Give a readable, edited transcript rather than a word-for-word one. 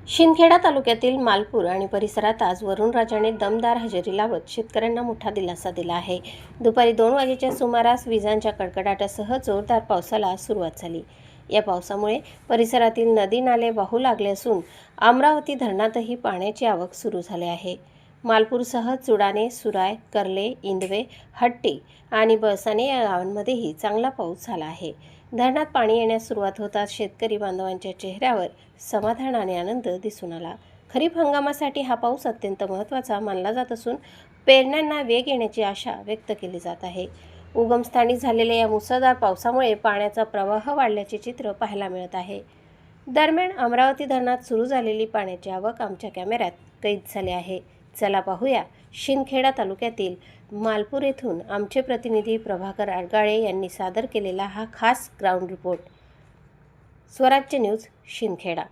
शिंदखेडा तालुक्यातील मालपूर आणि परिसरात आज वरुणराजाने दमदार हजेरी लावत शेतकऱ्यांना मोठा दिलासा दिला आहे। दुपारी 2 वाजेच्या सुमारास विजांच्या कडकडाटासह जोरदार पावसाला सुरुवात झाली। या पावसामुळे परिसरातील नदी नाले वाहू लागले असून अमरावती धरणातही पाण्याची आवक सुरू झाली आहे। मालपूरसह चुडाणे, सुराय, कर्ले, इंदवे, हट्टी आणि बळसाने या गावांमध्येही चांगला पाऊस झाला आहे। धरणात पाणी येण्यास सुरुवात होताच शेतकरी बांधवांच्या चेहऱ्यावर समाधान आणि आनंद दिसून आला। खरीप हंगामासाठी हा पाऊस अत्यंत महत्त्वाचा मानला जात असून पेरण्यांना वेग येण्याची आशा व्यक्त केली जात आहे। उगमस्थानी झालेल्या या मुसळधार पावसामुळे पाण्याचा प्रवाह वाढल्याचे चित्र पाहायला मिळत आहे। दरम्यान अमरावती धरणात सुरू झालेली पाण्याची आवक आमच्या कॅमेऱ्यात कैद झाली आहे। चला पाहूया शिंदखेडा तालुक्यातील मालपूर येथून आमचे प्रतिनिधी प्रभाकर आडगाळे यांनी सादर केलेला हा खास ग्राउंड रिपोर्ट। स्वराज्य न्यूज शिंदखेडा।